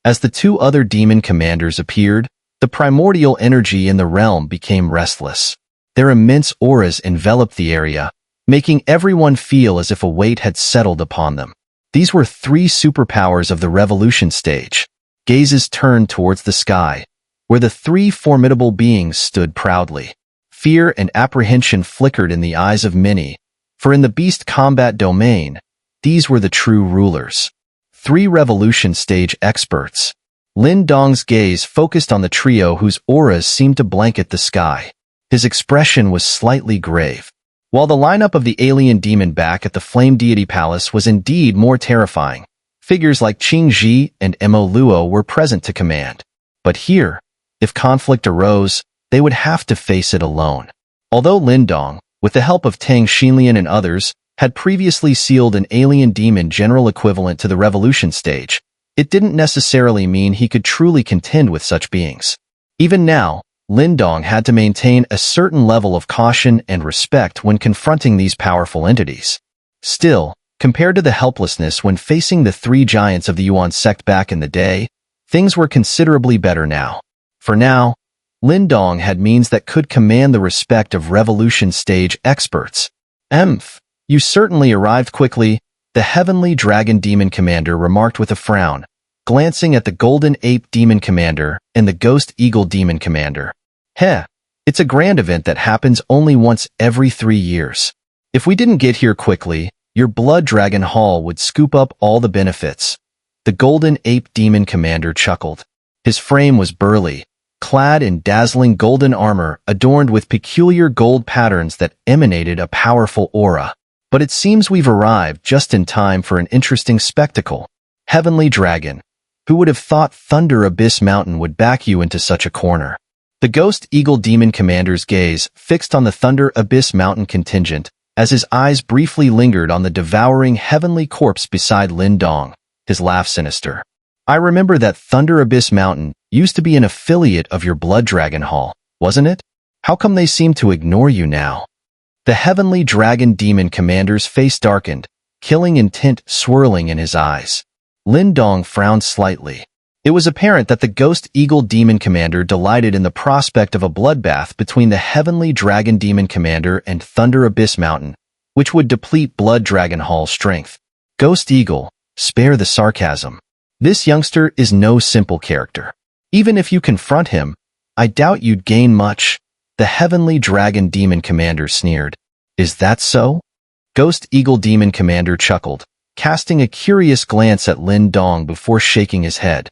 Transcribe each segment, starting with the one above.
As the two other demon commanders appeared, the primordial energy in the realm became restless. Their immense auras enveloped the area, making everyone feel as if a weight had settled upon them. These were three superpowers of the revolution stage. Gazes turned towards the sky, where the three formidable beings stood proudly. Fear and apprehension flickered in the eyes of many, for in the beast combat domain, these were the true rulers. Three revolution stage experts. Lin Dong's gaze focused on the trio whose auras seemed to blanket the sky. His expression was slightly grave. While the lineup of the alien demon back at the Flame Deity Palace was indeed more terrifying, figures like Qing Ji and Mo Luo were present to command. But here, if conflict arose, they would have to face it alone. Although Lin Dong, with the help of Tang Xinlian and others, had previously sealed an alien demon general equivalent to the revolution stage, it didn't necessarily mean he could truly contend with such beings. Even now, Lin Dong had to maintain a certain level of caution and respect when confronting these powerful entities. Still, compared to the helplessness when facing the three giants of the Yuan sect back in the day, things were considerably better now. For now, Lin Dong had means that could command the respect of revolution stage experts. You certainly arrived quickly, the Heavenly Dragon Demon Commander remarked with a frown, glancing at the Golden Ape Demon Commander and the Ghost Eagle Demon Commander. It's a grand event that happens only once every 3 years. If we didn't get here quickly, your Blood Dragon Hall would scoop up all the benefits. The Golden Ape Demon Commander chuckled. His frame was burly, clad in dazzling golden armor adorned with peculiar gold patterns that emanated a powerful aura. But it seems we've arrived just in time for an interesting spectacle. Heavenly Dragon, who would have thought Thunder Abyss Mountain would back you into such a corner? The Ghost Eagle Demon Commander's gaze fixed on the Thunder Abyss Mountain contingent as his eyes briefly lingered on the devouring heavenly corpse beside Lin Dong, his laugh sinister. I remember that Thunder Abyss Mountain used to be an affiliate of your Blood Dragon Hall, wasn't it? How come they seem to ignore you now? The Heavenly Dragon Demon Commander's face darkened, killing intent swirling in his eyes. Lin Dong frowned slightly. It was apparent that the Ghost Eagle Demon Commander delighted in the prospect of a bloodbath between the Heavenly Dragon Demon Commander and Thunder Abyss Mountain, which would deplete Blood Dragon Hall's strength. Ghost Eagle, spare the sarcasm. This youngster is no simple character. Even if you confront him, I doubt you'd gain much. The Heavenly Dragon Demon Commander sneered. Is that so? Ghost Eagle Demon Commander chuckled, casting a curious glance at Lin Dong before shaking his head.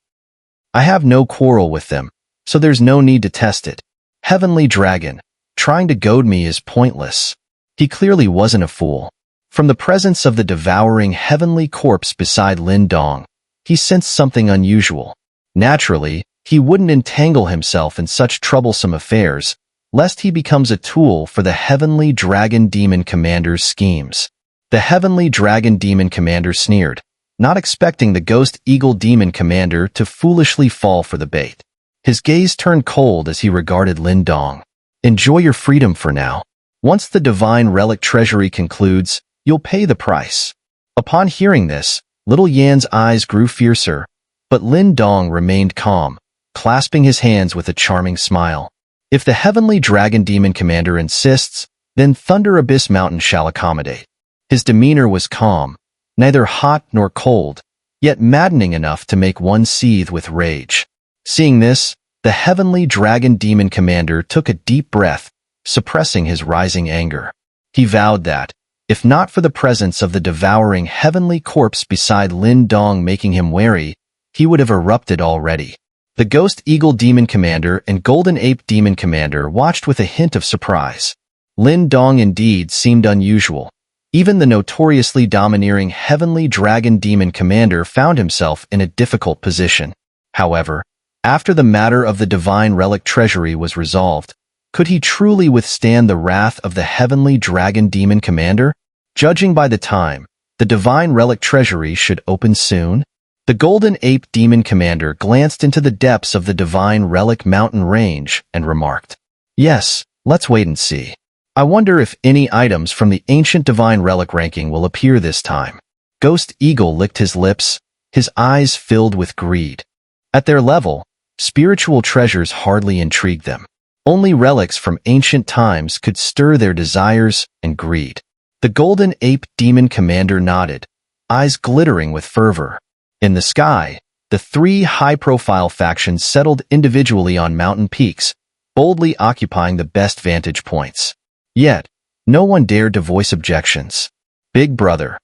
I have no quarrel with them, so there's no need to test it. Heavenly Dragon, trying to goad me is pointless. He clearly wasn't a fool. From the presence of the devouring heavenly corpse beside Lin Dong, he sensed something unusual. Naturally, he wouldn't entangle himself in such troublesome affairs, lest he becomes a tool for the Heavenly Dragon Demon Commander's schemes. The Heavenly Dragon Demon Commander sneered, not expecting the Ghost Eagle Demon Commander to foolishly fall for the bait. His gaze turned cold as he regarded Lin Dong. Enjoy your freedom for now. Once the Divine Relic Treasury concludes, you'll pay the price. Upon hearing this, Little Yan's eyes grew fiercer, but Lin Dong remained calm, clasping his hands with a charming smile. If the Heavenly Dragon Demon Commander insists, then Thunder Abyss Mountain shall accommodate. His demeanor was calm, neither hot nor cold, yet maddening enough to make one seethe with rage. Seeing this, the Heavenly Dragon Demon Commander took a deep breath, suppressing his rising anger. He vowed that, if not for the presence of the devouring heavenly corpse beside Lin Dong making him wary, he would have erupted already. The Ghost Eagle Demon Commander and Golden Ape Demon Commander watched with a hint of surprise. Lin Dong indeed seemed unusual. Even the notoriously domineering Heavenly Dragon Demon Commander found himself in a difficult position. However, after the matter of the Divine Relic Treasury was resolved, could he truly withstand the wrath of the Heavenly Dragon Demon Commander? Judging by the time, the Divine Relic Treasury should open soon. The Golden Ape Demon Commander glanced into the depths of the Divine Relic mountain range and remarked, "Yes, let's wait and see. I wonder if any items from the ancient Divine Relic ranking will appear this time." Ghost Eagle licked his lips, his eyes filled with greed. At their level, spiritual treasures hardly intrigued them. Only relics from ancient times could stir their desires and greed. The golden ape demon commander nodded, eyes glittering with fervor. In the sky, the three high-profile factions settled individually on mountain peaks, boldly occupying the best vantage points. Yet, no one dared to voice objections. Big brother,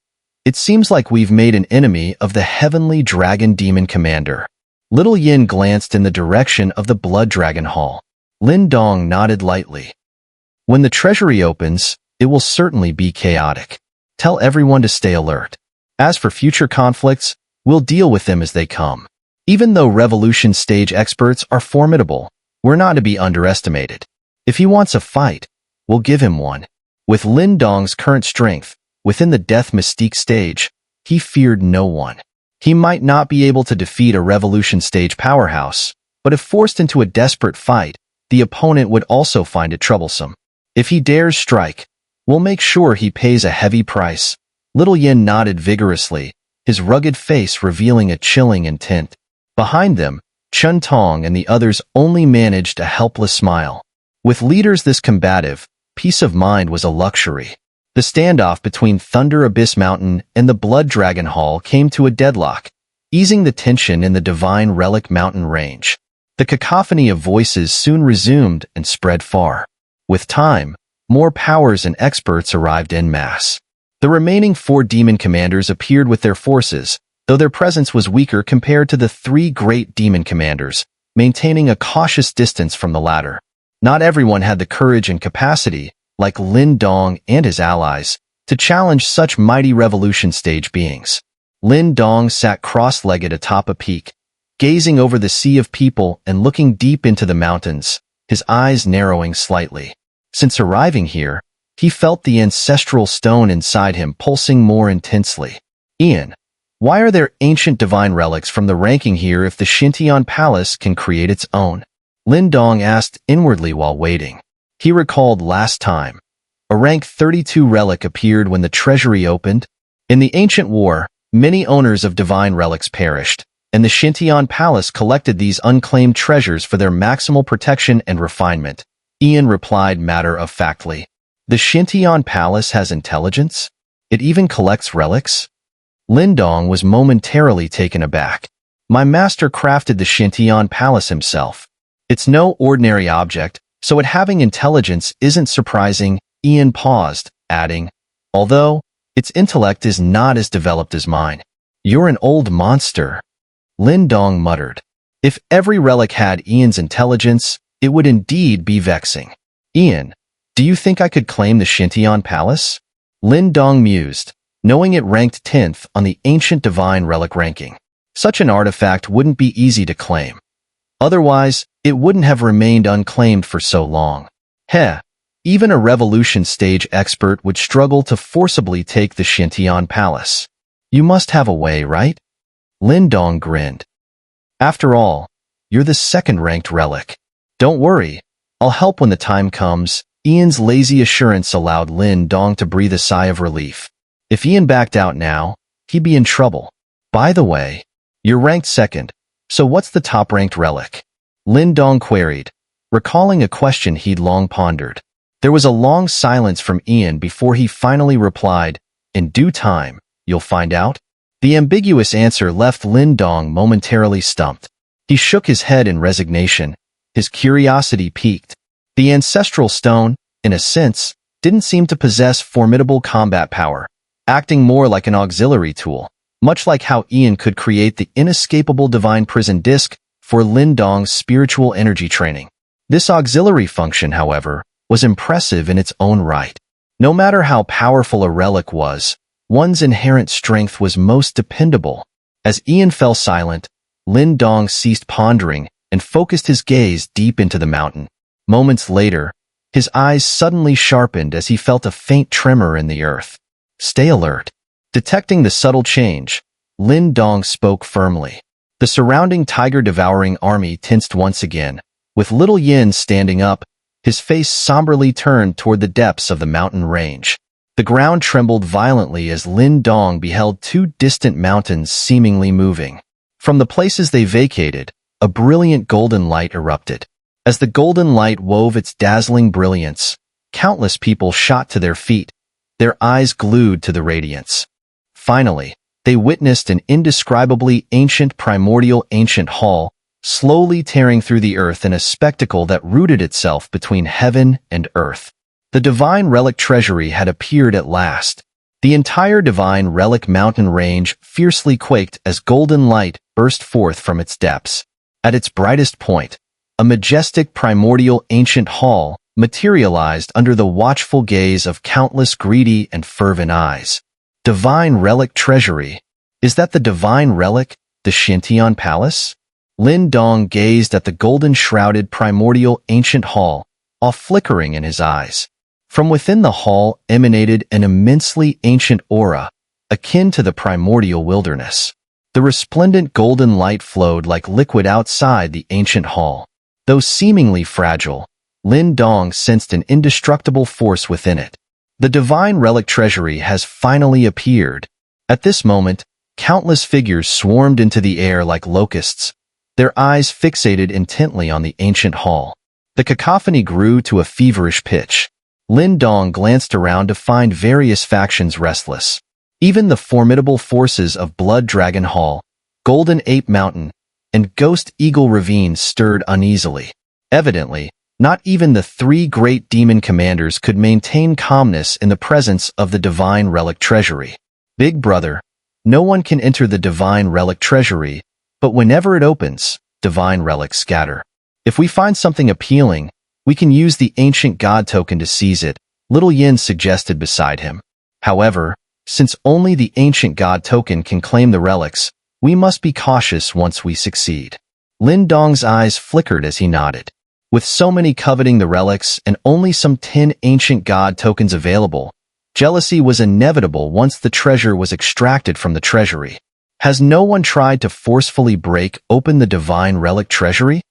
it seems like we've made an enemy of the heavenly dragon demon commander. Little Yin glanced in the direction of the blood dragon hall. Lin Dong nodded lightly. When the treasury opens, it will certainly be chaotic. Tell everyone to stay alert. As for future conflicts, we'll deal with them as they come. Even though revolution stage experts are formidable, we're not to be underestimated. If he wants a fight, we'll give him one. With Lin Dong's current strength, within the death mystique stage, he feared no one. He might not be able to defeat a revolution stage powerhouse, but if forced into a desperate fight, the opponent would also find it troublesome. If he dares strike, we'll make sure he pays a heavy price. Little Yin nodded vigorously, his rugged face revealing a chilling intent. Behind them, Chun Tong and the others only managed a helpless smile. With leaders this combative, peace of mind was a luxury. The standoff between Thunder Abyss Mountain and the Blood Dragon Hall came to a deadlock, easing the tension in the Divine Relic Mountain range. The cacophony of voices soon resumed and spread far. With time, more powers and experts arrived en masse. The remaining 4 demon commanders appeared with their forces, though their presence was weaker compared to the 3 great demon commanders, maintaining a cautious distance from the latter. Not everyone had the courage and capacity, like Lin Dong and his allies, to challenge such mighty revolution stage beings. Lin Dong sat cross-legged atop a peak, gazing over the sea of people and looking deep into the mountains, his eyes narrowing slightly. Since arriving here, he felt the ancestral stone inside him pulsing more intensely. Ian, why are there ancient divine relics from the ranking here if the Xintian Palace can create its own? Lin Dong asked inwardly while waiting. He recalled last time. A rank 32 relic appeared when the treasury opened. In the ancient war, many owners of divine relics perished, and the Xintian Palace collected these unclaimed treasures for their maximal protection and refinement. Ian replied matter-of-factly. The Xintian Palace has intelligence? It even collects relics? Lin Dong was momentarily taken aback. My master crafted the Xintian Palace himself. It's no ordinary object, so it having intelligence isn't surprising. Ian paused, adding, although, its intellect is not as developed as mine. You're an old monster. Lin Dong muttered. If every relic had Ian's intelligence, it would indeed be vexing. Ian, do you think I could claim the Xintian Palace? Lin Dong mused, knowing it ranked 10th on the ancient divine relic ranking. Such an artifact wouldn't be easy to claim. Otherwise, it wouldn't have remained unclaimed for so long. Heh, even a revolution stage expert would struggle to forcibly take the Xintian Palace. You must have a way, right? Lin Dong grinned. After all, you're the second-ranked relic. Don't worry, I'll help when the time comes. Ian's lazy assurance allowed Lin Dong to breathe a sigh of relief. If Ian backed out now, he'd be in trouble. By the way, you're ranked second, so what's the top-ranked relic? Lin Dong queried, recalling a question he'd long pondered. There was a long silence from Ian before he finally replied, in due time, you'll find out. The ambiguous answer left Lin Dong momentarily stumped. He shook his head in resignation, his curiosity piqued. The ancestral stone, in a sense, didn't seem to possess formidable combat power, acting more like an auxiliary tool, much like how Ian could create the inescapable divine prison disc for Lin Dong's spiritual energy training. This auxiliary function, however, was impressive in its own right. No matter how powerful a relic was, one's inherent strength was most dependable. As Ian fell silent, Lin Dong ceased pondering and focused his gaze deep into the mountain. Moments later, his eyes suddenly sharpened as he felt a faint tremor in the earth. Stay alert. Detecting the subtle change, Lin Dong spoke firmly. The surrounding tiger-devouring army tensed once again, with Little Yin standing up, his face somberly turned toward the depths of the mountain range. The ground trembled violently as Lin Dong beheld 2 distant mountains seemingly moving. From the places they vacated, a brilliant golden light erupted. As the golden light wove its dazzling brilliance, countless people shot to their feet, their eyes glued to the radiance. Finally, they witnessed an indescribably ancient primordial ancient hall, slowly tearing through the earth in a spectacle that rooted itself between heaven and earth. The divine relic treasury had appeared at last. The entire divine relic mountain range fiercely quaked as golden light burst forth from its depths. At its brightest point, a majestic primordial ancient hall materialized under the watchful gaze of countless greedy and fervent eyes. Divine Relic Treasury. Is that the Divine Relic, the Xintian Palace? Lin Dong gazed at the golden-shrouded primordial ancient hall, awe flickering in his eyes. From within the hall emanated an immensely ancient aura, akin to the primordial wilderness. The resplendent golden light flowed like liquid outside the ancient hall. Though seemingly fragile, Lin Dong sensed an indestructible force within it. The Divine Relic Treasury has finally appeared. At this moment, countless figures swarmed into the air like locusts, their eyes fixated intently on the ancient hall. The cacophony grew to a feverish pitch. Lin Dong glanced around to find various factions restless. Even the formidable forces of Blood Dragon Hall, Golden Ape Mountain, and Ghost Eagle Ravine stirred uneasily. Evidently, not even the three great demon commanders could maintain calmness in the presence of the Divine Relic Treasury. Big brother, no one can enter the Divine Relic Treasury, but whenever it opens, divine relics scatter. If we find something appealing, we can use the ancient god token to seize it, Little Yin suggested beside him. However, since only the ancient god token can claim the relics, we must be cautious once we succeed. Lin Dong's eyes flickered as he nodded. With so many coveting the relics and only some 10 ancient god tokens available, jealousy was inevitable once the treasure was extracted from the treasury. Has no one tried to forcefully break open the Divine Relic Treasury?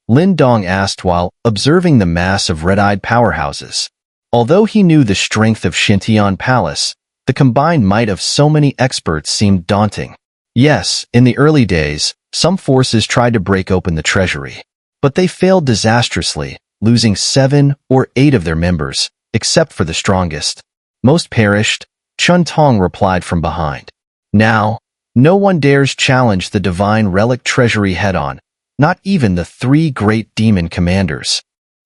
Lin Dong asked while observing the mass of red-eyed powerhouses. Although he knew the strength of Xintian Palace, the combined might of so many experts seemed daunting. Yes, in the early days, some forces tried to break open the treasury, but they failed disastrously, losing 7 or 8 of their members, except for the strongest. Most perished, Chun Tong replied from behind. Now, no one dares challenge the Divine Relic Treasury head-on, not even the 3 great demon commanders.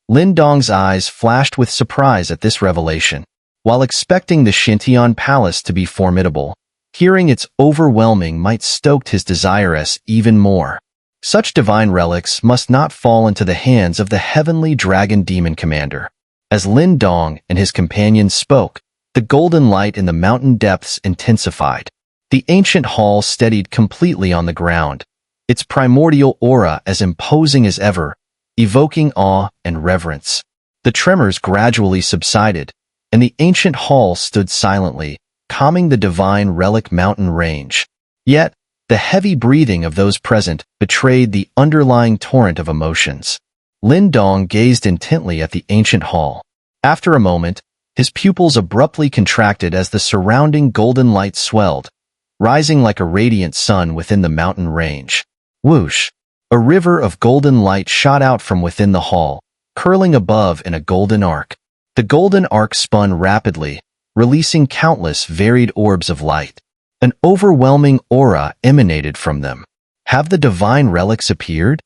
Lin Dong's eyes flashed with surprise at this revelation. While expecting the Xintian Palace to be formidable, hearing its overwhelming might stoked his desire even more. Such divine relics must not fall into the hands of the heavenly dragon demon commander. As Lin Dong and his companions spoke, the golden light in the mountain depths intensified. The ancient hall steadied completely on the ground, its primordial aura as imposing as ever, evoking awe and reverence. The tremors gradually subsided, and the ancient hall stood silently, calming the divine relic mountain range. Yet, the heavy breathing of those present betrayed the underlying torrent of emotions. Lin Dong gazed intently at the ancient hall. After a moment, his pupils abruptly contracted as the surrounding golden light swelled, rising like a radiant sun within the mountain range. Whoosh! A river of golden light shot out from within the hall, curling above in a golden arc. The golden arc spun rapidly, releasing countless varied orbs of light. An overwhelming aura emanated from them. Have the divine relics appeared?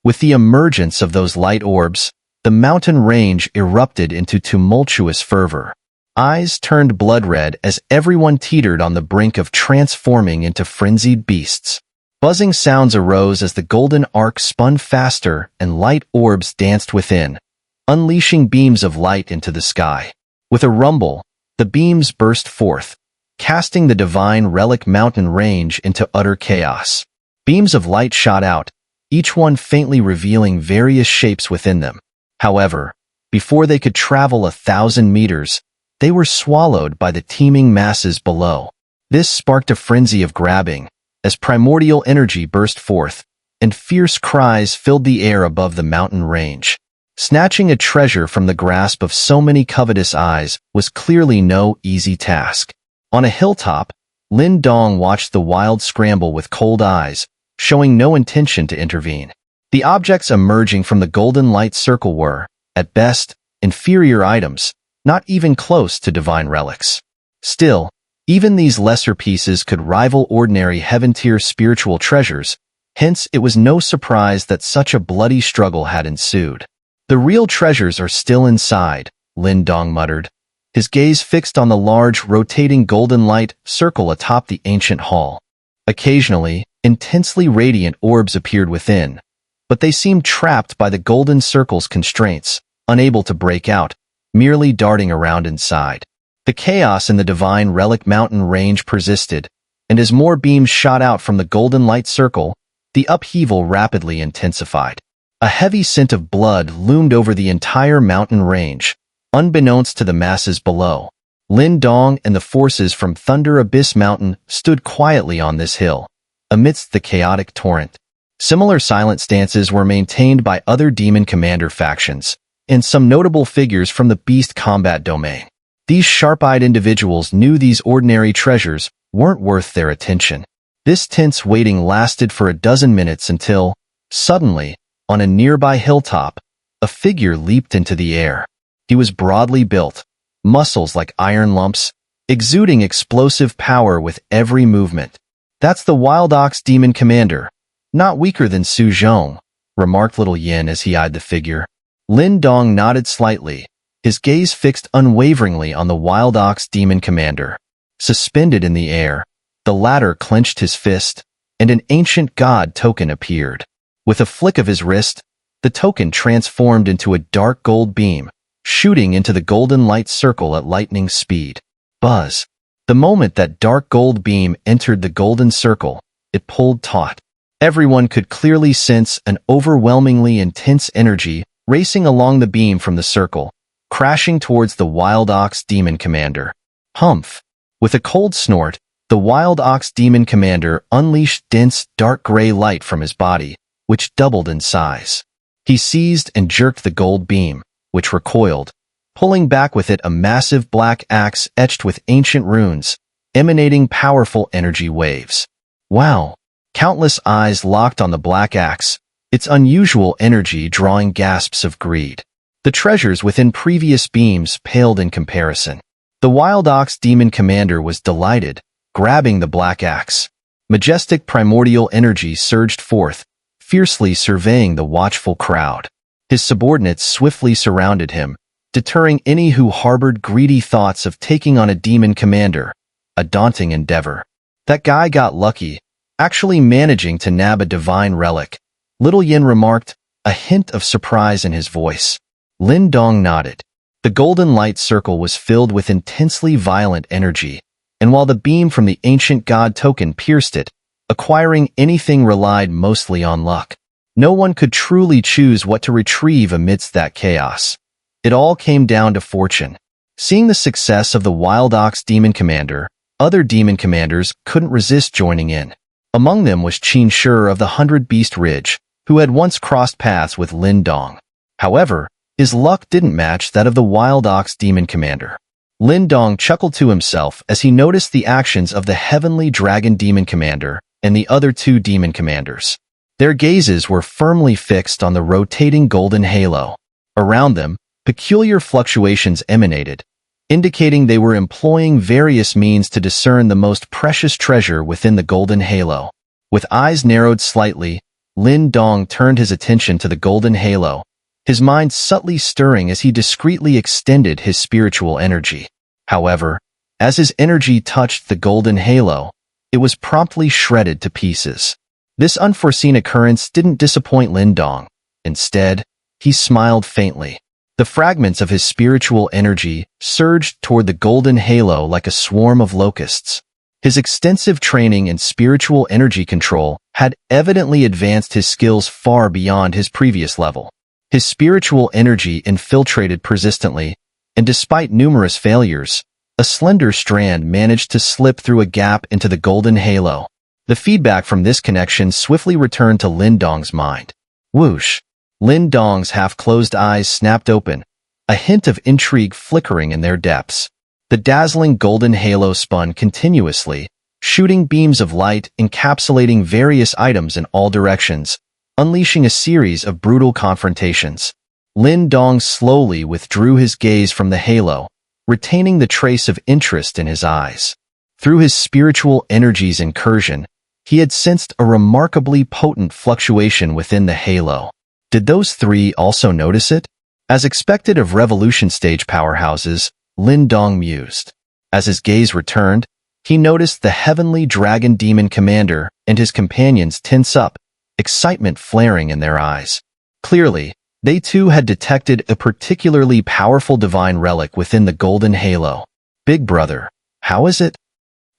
With the emergence of those light orbs, the mountain range erupted into tumultuous fervor. Eyes turned blood-red as everyone teetered on the brink of transforming into frenzied beasts. Buzzing sounds arose as the golden arc spun faster and light orbs danced within, unleashing beams of light into the sky. With a rumble, the beams burst forth, casting the divine relic mountain range into utter chaos. Beams of light shot out, each one faintly revealing various shapes within them. However, before they could travel 1,000 meters, they were swallowed by the teeming masses below. This sparked a frenzy of grabbing, as primordial energy burst forth, and fierce cries filled the air above the mountain range. Snatching a treasure from the grasp of so many covetous eyes was clearly no easy task. On a hilltop, Lin Dong watched the wild scramble with cold eyes, showing no intention to intervene. The objects emerging from the golden light circle were, at best, inferior items, not even close to divine relics. Still, even these lesser pieces could rival ordinary heaven-tier spiritual treasures, hence it was no surprise that such a bloody struggle had ensued. "The real treasures are still inside," Lin Dong muttered, his gaze fixed on the large, rotating golden light circle atop the ancient hall. Occasionally, intensely radiant orbs appeared within, but they seemed trapped by the golden circle's constraints, unable to break out, merely darting around inside. The chaos in the divine relic mountain range persisted, and as more beams shot out from the golden light circle, the upheaval rapidly intensified. A heavy scent of blood loomed over the entire mountain range, unbeknownst to the masses below. Lin Dong and the forces from Thunder Abyss Mountain stood quietly on this hill, amidst the chaotic torrent. Similar silent stances were maintained by other demon commander factions, and some notable figures from the beast combat domain. These sharp-eyed individuals knew these ordinary treasures weren't worth their attention. This tense waiting lasted for a dozen minutes until, suddenly, on a nearby hilltop, a figure leaped into the air. He was broadly built, muscles like iron lumps, exuding explosive power with every movement. "That's the Wild Ox Demon Commander, not weaker than Su Zhong," remarked Little Yin as he eyed the figure. Lin Dong nodded slightly, his gaze fixed unwaveringly on the Wild Ox Demon Commander. Suspended in the air, the latter clenched his fist, and an ancient god token appeared. With a flick of his wrist, the token transformed into a dark gold beam, shooting into the golden light circle at lightning speed. Buzz. The moment that dark gold beam entered the golden circle, it pulled taut. Everyone could clearly sense an overwhelmingly intense energy racing along the beam from the circle, crashing towards the Wild Ox Demon Commander. Humph! With a cold snort, the Wild Ox Demon Commander unleashed dense, dark gray light from his body, which doubled in size. He seized and jerked the gold beam, which recoiled, pulling back with it a massive black axe etched with ancient runes, emanating powerful energy waves. Wow! Countless eyes locked on the black axe, its unusual energy drawing gasps of greed. The treasures within previous beams paled in comparison. The Wild Ox Demon Commander was delighted, grabbing the black axe. Majestic primordial energy surged forth, fiercely surveying the watchful crowd. His subordinates swiftly surrounded him, deterring any who harbored greedy thoughts of taking on a demon commander, a daunting endeavor. "That guy got lucky, actually managing to nab a divine relic," Little Yin remarked, a hint of surprise in his voice. Lin Dong nodded. The golden light circle was filled with intensely violent energy, and while the beam from the ancient god token pierced it, acquiring anything relied mostly on luck. No one could truly choose what to retrieve amidst that chaos. It all came down to fortune. Seeing the success of the Wild Ox Demon Commander, other demon commanders couldn't resist joining in. Among them was Qin Shi of the 100 Beast Ridge, who had once crossed paths with Lin Dong. However, his luck didn't match that of the Wild Ox Demon Commander. Lin Dong chuckled to himself as he noticed the actions of the Heavenly Dragon Demon Commander and the other two demon commanders. Their gazes were firmly fixed on the rotating golden halo. Around them, peculiar fluctuations emanated, indicating they were employing various means to discern the most precious treasure within the golden halo. With eyes narrowed slightly, Lin Dong turned his attention to the golden halo, his mind subtly stirring as he discreetly extended his spiritual energy. However, as his energy touched the golden halo, it was promptly shredded to pieces. This unforeseen occurrence didn't disappoint Lin Dong. Instead, he smiled faintly. The fragments of his spiritual energy surged toward the golden halo like a swarm of locusts. His extensive training in spiritual energy control had evidently advanced his skills far beyond his previous level. His spiritual energy infiltrated persistently, and despite numerous failures, a slender strand managed to slip through a gap into the golden halo. The feedback from this connection swiftly returned to Lin Dong's mind. Whoosh! Lin Dong's half-closed eyes snapped open, a hint of intrigue flickering in their depths. The dazzling golden halo spun continuously, shooting beams of light encapsulating various items in all directions, unleashing a series of brutal confrontations. Lin Dong slowly withdrew his gaze from the halo, retaining the trace of interest in his eyes. Through his spiritual energies incursion, he had sensed a remarkably potent fluctuation within the halo. Did those three also notice it? As expected of revolution stage powerhouses, Lin Dong mused. As his gaze returned, he noticed the heavenly dragon demon commander and his companions tense up, excitement flaring in their eyes. Clearly, they too had detected a particularly powerful divine relic within the golden halo. Big brother, how is it?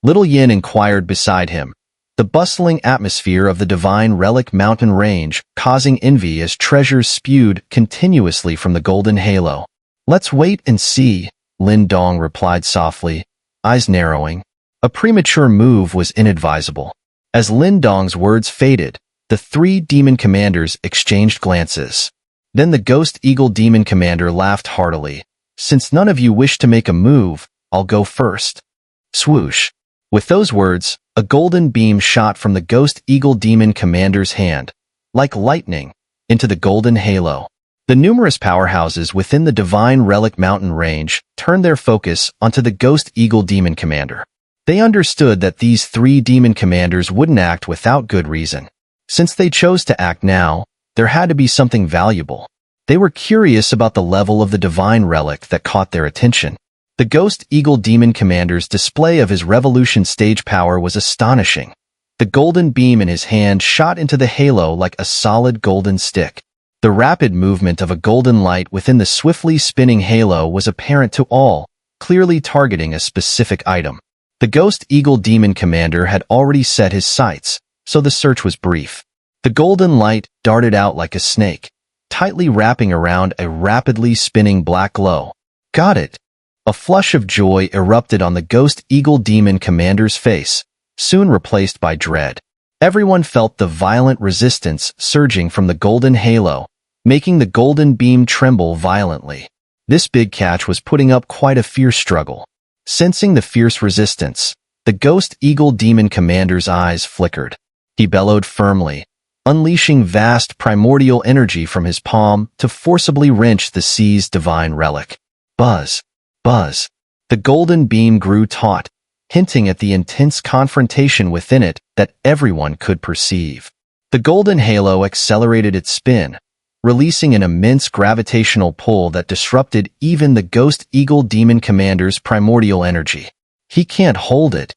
Little Yin inquired beside him, the bustling atmosphere of the divine relic mountain range causing envy as treasures spewed continuously from the golden halo. Let's wait and see, Lin Dong replied softly, eyes narrowing. A premature move was inadvisable. As Lin Dong's words faded, the three demon commanders exchanged glances. Then the ghost eagle demon commander laughed heartily. Since none of you wish to make a move, I'll go first. Swoosh. With those words, a golden beam shot from the ghost eagle demon commander's hand, like lightning, into the golden halo. The numerous powerhouses within the divine relic mountain range turned their focus onto the ghost eagle demon commander. They understood that these three demon commanders wouldn't act without good reason. Since they chose to act now, there had to be something valuable. They were curious about the level of the divine relic that caught their attention. The Ghost Eagle Demon Commander's display of his revolution stage power was astonishing. The golden beam in his hand shot into the halo like a solid golden stick. The rapid movement of a golden light within the swiftly spinning halo was apparent to all, clearly targeting a specific item. The Ghost Eagle Demon Commander had already set his sights, so the search was brief. The golden light darted out like a snake, tightly wrapping around a rapidly spinning black glow. Got it! A flush of joy erupted on the Ghost Eagle Demon Commander's face, soon replaced by dread. Everyone felt the violent resistance surging from the golden halo, making the golden beam tremble violently. This big catch was putting up quite a fierce struggle. Sensing the fierce resistance, the Ghost Eagle Demon Commander's eyes flickered. He bellowed firmly, unleashing vast primordial energy from his palm to forcibly wrench the sea's divine relic. Buzz. Buzz. The golden beam grew taut, hinting at the intense confrontation within it that everyone could perceive. The golden halo accelerated its spin, releasing an immense gravitational pull that disrupted even the Ghost Eagle Demon Commander's primordial energy. He can't hold it,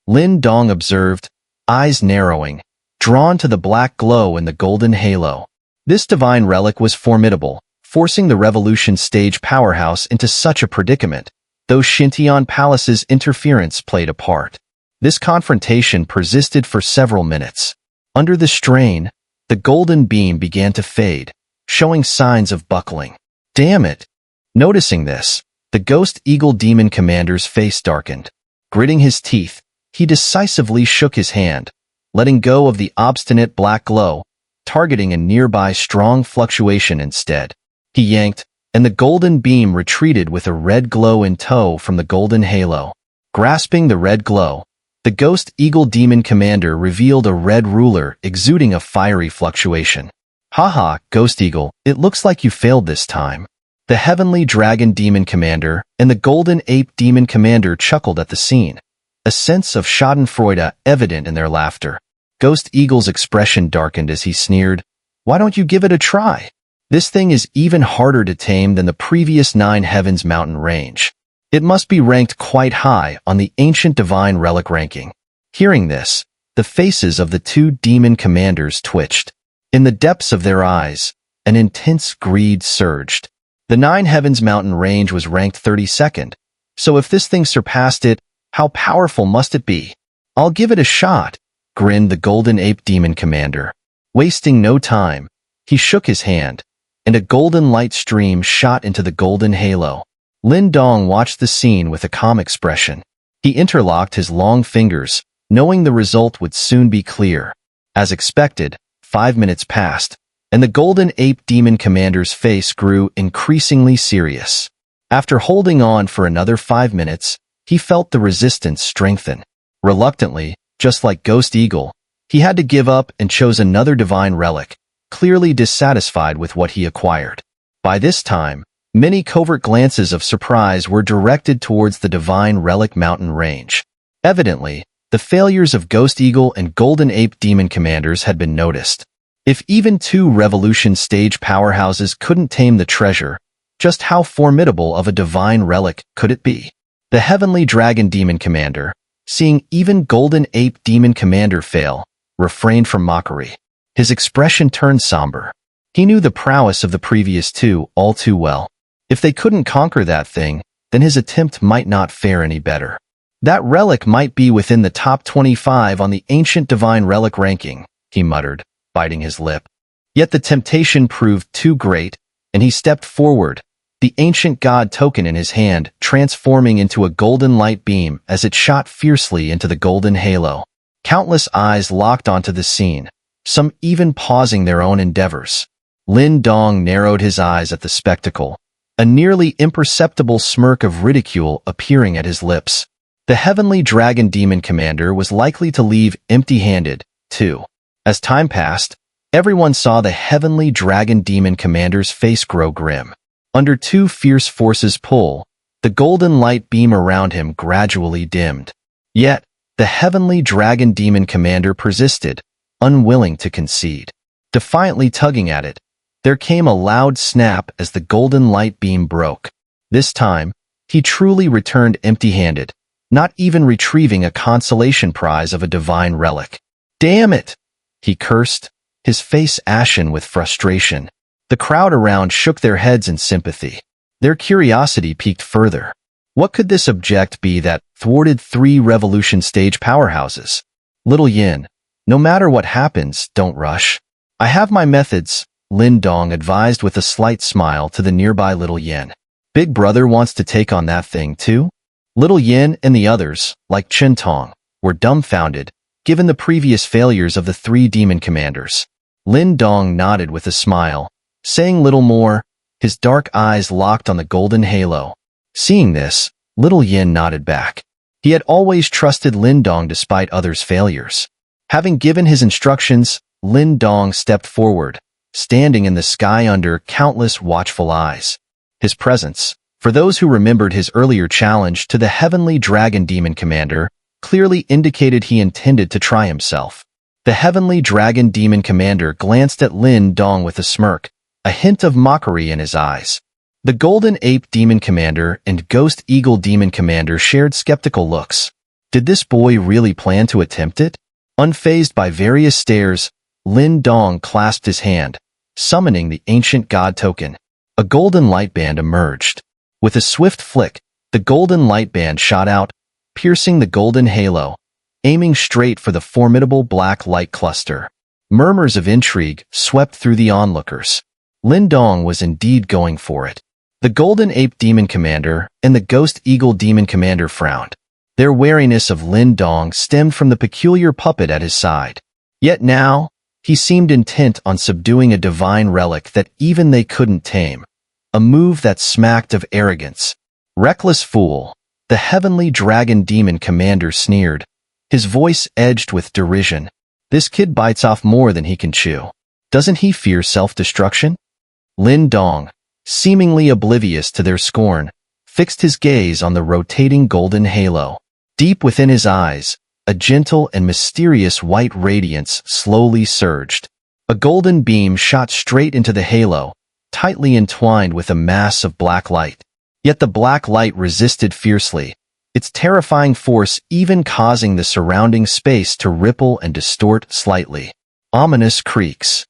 Lin Dong observed, eyes narrowing, drawn to the black glow in the golden halo. This divine relic was formidable, forcing the revolution stage powerhouse into such a predicament, though Shintian Palace's interference played a part. This confrontation persisted for several minutes. Under the strain, the golden beam began to fade, showing signs of buckling. Damn it! Noticing this, the Ghost Eagle Demon Commander's face darkened. Gritting his teeth, he decisively shook his hand, letting go of the obstinate black glow, targeting a nearby strong fluctuation instead. He yanked, and the golden beam retreated with a red glow in tow from the golden halo. Grasping the red glow, the Ghost Eagle Demon Commander revealed a red ruler exuding a fiery fluctuation. Haha, Ghost Eagle, it looks like you failed this time. The Heavenly Dragon Demon Commander and the Golden Ape Demon Commander chuckled at the scene, a sense of schadenfreude evident in their laughter. Ghost Eagle's expression darkened as he sneered, "Why don't you give it a try? This thing is even harder to tame than the previous 9 Heavens mountain range. It must be ranked quite high on the ancient divine relic ranking." Hearing this, the faces of the two demon commanders twitched. In the depths of their eyes, an intense greed surged. The 9 Heavens mountain range was ranked 32nd, so if this thing surpassed it, how powerful must it be? "I'll give it a shot," grinned the Golden Ape Demon Commander. Wasting no time, he shook his hand, and a golden light stream shot into the golden halo. Lin Dong watched the scene with a calm expression. He interlocked his long fingers, knowing the result would soon be clear. As expected, 5 minutes passed, and the Golden Ape Demon Commander's face grew increasingly serious. After holding on for another 5 minutes, he felt the resistance strengthen. Reluctantly, just like Ghost Eagle, he had to give up and chose another divine relic, clearly dissatisfied with what he acquired. By this time, many covert glances of surprise were directed towards the divine Relic mountain range. Evidently, the failures of Ghost Eagle and Golden Ape Demon Commanders had been noticed. If even two Revolution stage powerhouses couldn't tame the treasure, just how formidable of a divine relic could it be? The Heavenly Dragon Demon Commander, seeing even Golden Ape Demon Commander fail, refrained from mockery. His expression turned somber. He knew the prowess of the previous two all too well. If they couldn't conquer that thing, then his attempt might not fare any better. That relic might be within the top 25 on the ancient divine relic ranking, he muttered, biting his lip. Yet the temptation proved too great, and he stepped forward, the ancient god token in his hand transforming into a golden light beam as it shot fiercely into the golden halo. Countless eyes locked onto the scene, some even pausing their own endeavors. Lin Dong narrowed his eyes at the spectacle, a nearly imperceptible smirk of ridicule appearing at his lips. The Heavenly Dragon Demon Commander was likely to leave empty-handed, too. As time passed, everyone saw the Heavenly Dragon Demon Commander's face grow grim. Under two fierce forces' pull, the golden light beam around him gradually dimmed. Yet, the Heavenly Dragon Demon Commander persisted, unwilling to concede. Defiantly tugging at it, there came a loud snap as the golden light beam broke. This time, he truly returned empty-handed, not even retrieving a consolation prize of a divine relic. "Damn it!" he cursed, his face ashen with frustration. The crowd around shook their heads in sympathy. Their curiosity piqued further. What could this object be that thwarted three Revolution stage powerhouses? "Little Yin, no matter what happens, don't rush. I have my methods," Lin Dong advised with a slight smile to the nearby Little Yin. "Big Brother wants to take on that thing too?" Little Yin and the others, like Chen Tong, were dumbfounded, given the previous failures of the three demon commanders. Lin Dong nodded with a smile, saying little more, his dark eyes locked on the golden halo. Seeing this, Little Yin nodded back. He had always trusted Lin Dong despite others' failures. Having given his instructions, Lin Dong stepped forward, standing in the sky under countless watchful eyes. His presence, for those who remembered his earlier challenge to the Heavenly Dragon Demon Commander, clearly indicated he intended to try himself. The Heavenly Dragon Demon Commander glanced at Lin Dong with a smirk, a hint of mockery in his eyes. The Golden Ape Demon Commander and Ghost Eagle Demon Commander shared skeptical looks. Did this boy really plan to attempt it? Unfazed by various stares, Lin Dong clasped his hand, summoning the ancient god token. A golden light band emerged. With a swift flick, the golden light band shot out, piercing the golden halo, aiming straight for the formidable black light cluster. Murmurs of intrigue swept through the onlookers. Lin Dong was indeed going for it. The Golden Ape Demon Commander and the Ghost Eagle Demon Commander frowned. Their wariness of Lin Dong stemmed from the peculiar puppet at his side. Yet now, he seemed intent on subduing a divine relic that even they couldn't tame. A move that smacked of arrogance. "Reckless fool," the Heavenly Dragon Demon Commander sneered, his voice edged with derision. "This kid bites off more than he can chew. Doesn't he fear self-destruction?" Lin Dong, seemingly oblivious to their scorn, fixed his gaze on the rotating golden halo. Deep within his eyes, a gentle and mysterious white radiance slowly surged. A golden beam shot straight into the halo, tightly entwined with a mass of black light. Yet the black light resisted fiercely, its terrifying force even causing the surrounding space to ripple and distort slightly. Ominous creaks.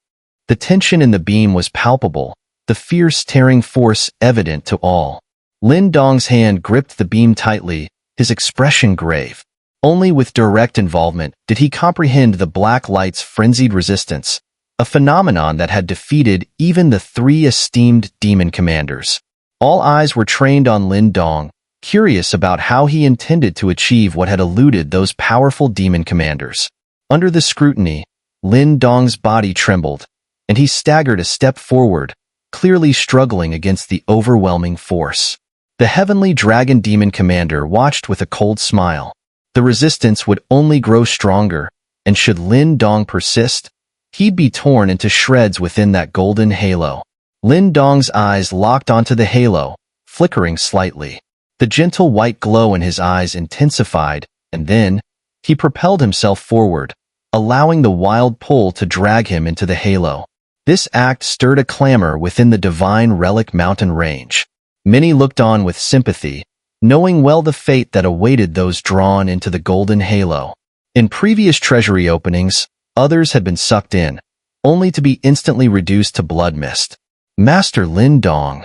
The tension in the beam was palpable, the fierce tearing force evident to all. Lin Dong's hand gripped the beam tightly, his expression grave. Only with direct involvement did he comprehend the black light's frenzied resistance, a phenomenon that had defeated even the three esteemed demon commanders. All eyes were trained on Lin Dong, curious about how he intended to achieve what had eluded those powerful demon commanders. Under the scrutiny, Lin Dong's body trembled, and he staggered a step forward, clearly struggling against the overwhelming force. The Heavenly Dragon Demon Commander watched with a cold smile. The resistance would only grow stronger, and should Lin Dong persist, he'd be torn into shreds within that golden halo. Lin Dong's eyes locked onto the halo, flickering slightly. The gentle white glow in his eyes intensified, and then he propelled himself forward, allowing the wild pull to drag him into the halo. This act stirred a clamor within the divine Relic mountain range. Many looked on with sympathy, knowing well the fate that awaited those drawn into the golden halo. In previous treasury openings, others had been sucked in, only to be instantly reduced to blood mist. Master Lin Dong,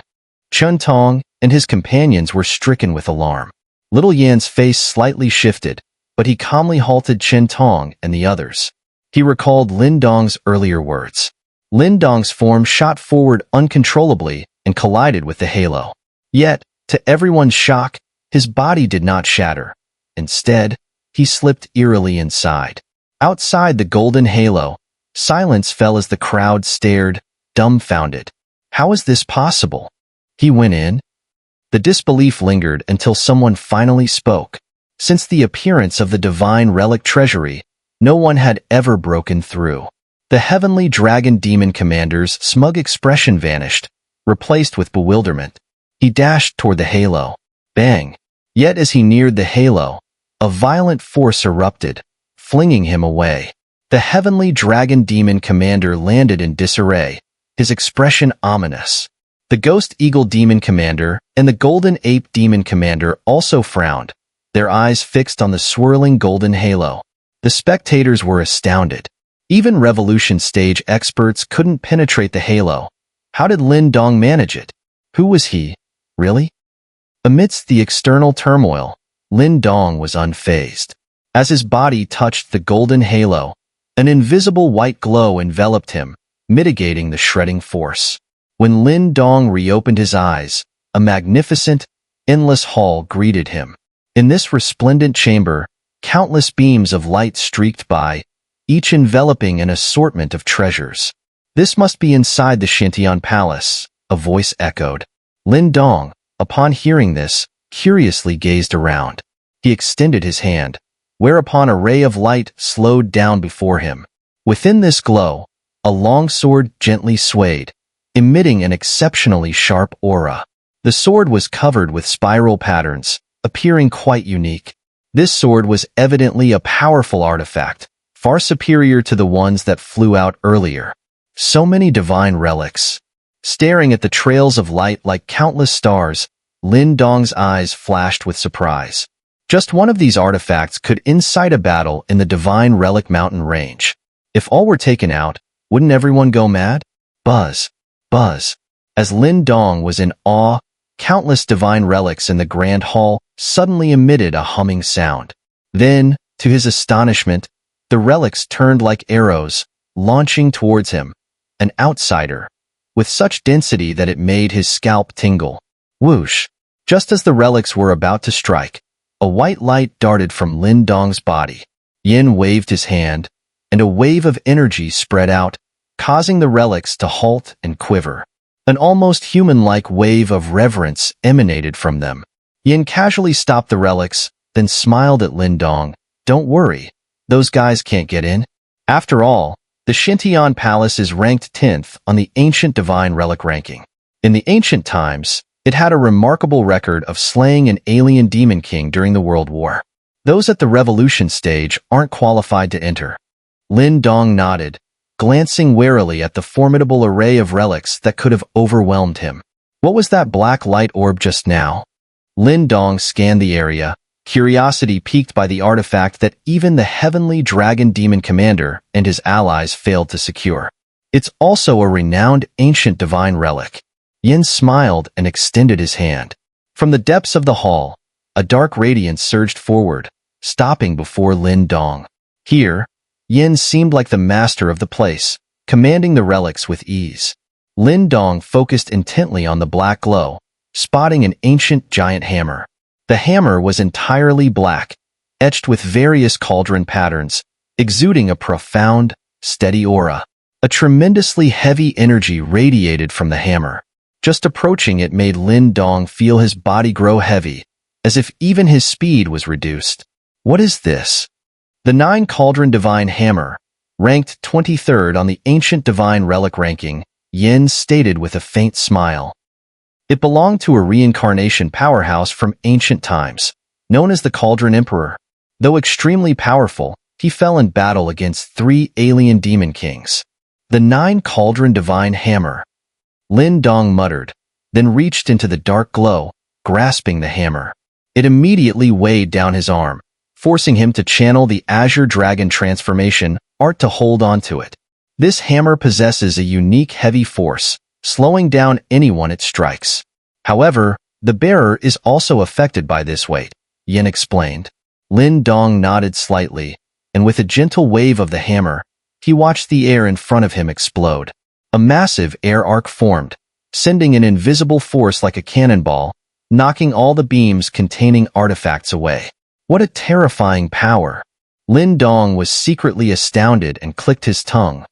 Chun Tong, and his companions were stricken with alarm. Little Yan's face slightly shifted, but he calmly halted Chen Tong and the others. He recalled Lin Dong's earlier words. Lin Dong's form shot forward uncontrollably and collided with the halo. Yet, to everyone's shock, his body did not shatter. Instead, he slipped eerily inside. Outside the golden halo, silence fell as the crowd stared, dumbfounded. How is this possible? He went in? The disbelief lingered until someone finally spoke. Since the appearance of the divine Relic Treasury, no one had ever broken through. The heavenly dragon demon commander's smug expression vanished, replaced with bewilderment. He dashed toward the halo. Bang! Yet as he neared the halo, a violent force erupted, flinging him away. The heavenly dragon demon commander landed in disarray, his expression ominous. The ghost eagle demon commander and the golden ape demon commander also frowned, their eyes fixed on the swirling golden halo. The spectators were astounded. Even revolution stage experts couldn't penetrate the halo. How did Lin Dong manage it? Who was he, really? Amidst the external turmoil, Lin Dong was unfazed. As his body touched the golden halo, an invisible white glow enveloped him, mitigating the shredding force. When Lin Dong reopened his eyes, a magnificent, endless hall greeted him. In this resplendent chamber, countless beams of light streaked by, each enveloping an assortment of treasures. This must be inside the Shintian Palace, a voice echoed. Lin Dong, upon hearing this, curiously gazed around. He extended his hand, whereupon a ray of light slowed down before him. Within this glow, a long sword gently swayed, emitting an exceptionally sharp aura. The sword was covered with spiral patterns, appearing quite unique. This sword was evidently a powerful artifact, far superior to the ones that flew out earlier. So many divine relics. Staring at the trails of light like countless stars, Lin Dong's eyes flashed with surprise. Just one of these artifacts could incite a battle in the divine Relic mountain range. If all were taken out, wouldn't everyone go mad? Buzz. Buzz. As Lin Dong was in awe, countless divine relics in the grand hall suddenly emitted a humming sound. Then, to his astonishment, the relics turned like arrows, launching towards him, an outsider, with such density that it made his scalp tingle. Whoosh! Just as the relics were about to strike, a white light darted from Lin Dong's body. Yin waved his hand, and a wave of energy spread out, causing the relics to halt and quiver. An almost human-like wave of reverence emanated from them. Yin casually stopped the relics, then smiled at Lin Dong. Don't worry, those guys can't get in. After all, the Shintian Palace is ranked 10th on the ancient divine relic ranking. In the ancient times, it had a remarkable record of slaying an alien demon king during the World War. Those at the revolution stage aren't qualified to enter. Lin Dong nodded, glancing warily at the formidable array of relics that could have overwhelmed him. What was that black light orb just now? Lin Dong scanned the area, curiosity piqued by the artifact that even the heavenly dragon demon commander and his allies failed to secure. It's also a renowned ancient divine relic. Yin smiled and extended his hand. From the depths of the hall, a dark radiance surged forward, stopping before Lin Dong. Here, Yin seemed like the master of the place, commanding the relics with ease. Lin Dong focused intently on the black glow, spotting an ancient giant hammer. The hammer was entirely black, etched with various cauldron patterns, exuding a profound, steady aura. A tremendously heavy energy radiated from the hammer. Just approaching it made Lin Dong feel his body grow heavy, as if even his speed was reduced. What is this? The 9 cauldron divine hammer, Ranked 23rd on the Ancient Divine Relic ranking, Yin stated with a faint smile. It belonged to a reincarnation powerhouse from ancient times, known as the Cauldron Emperor. Though extremely powerful, he fell in battle against 3 alien demon kings. The 9 Cauldron Divine Hammer. Lin Dong muttered, then reached into the dark glow, grasping the hammer. It immediately weighed down his arm, forcing him to channel the Azure Dragon transformation art to hold on to it. This hammer possesses a unique heavy force, slowing down anyone it strikes. However, the bearer is also affected by this weight, Yin explained. Lin Dong nodded slightly, and with a gentle wave of the hammer, he watched the air in front of him explode. A massive air arc formed, sending an invisible force like a cannonball, knocking all the beams containing artifacts away. What a terrifying power! Lin Dong was secretly astounded and clicked his tongue.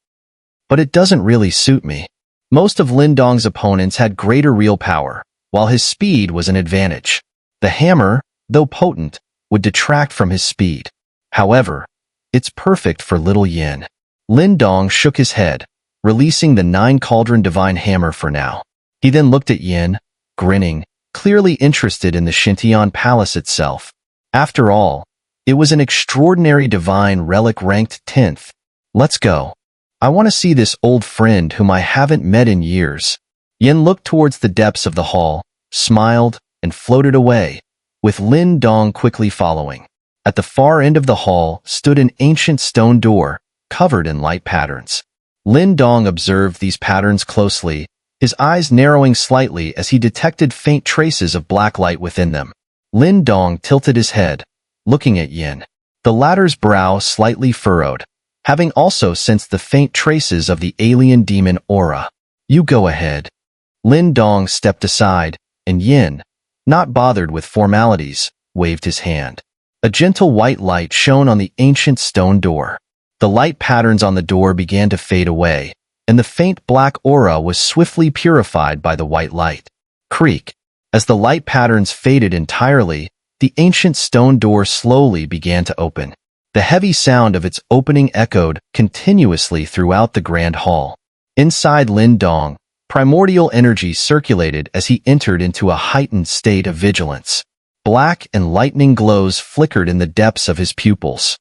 But it doesn't really suit me. Most of Lin Dong's opponents had greater real power, while his speed was an advantage. The hammer, though potent, would detract from his speed. However, it's perfect for little Yin. Lin Dong shook his head, releasing the 9 Cauldron Divine Hammer for now. He then looked at Yin, grinning, clearly interested in the Shintian Palace itself. After all, it was an extraordinary divine relic ranked 10th. Let's go. I want to see this old friend whom I haven't met in years. Yin looked towards the depths of the hall, smiled, and floated away, with Lin Dong quickly following. At the far end of the hall stood an ancient stone door, covered in light patterns. Lin Dong observed these patterns closely, his eyes narrowing slightly as he detected faint traces of black light within them. Lin Dong tilted his head, looking at Yin. The latter's brow slightly furrowed, having also sensed the faint traces of the alien demon aura. You go ahead. Lin Dong stepped aside, and Yin, not bothered with formalities, waved his hand. A gentle white light shone on the ancient stone door. The light patterns on the door began to fade away, and the faint black aura was swiftly purified by the white light. Creak. As the light patterns faded entirely, the ancient stone door slowly began to open. The heavy sound of its opening echoed continuously throughout the grand hall. Inside Lin Dong, primordial energy circulated as he entered into a heightened state of vigilance. Black and lightning glows flickered in the depths of his pupils.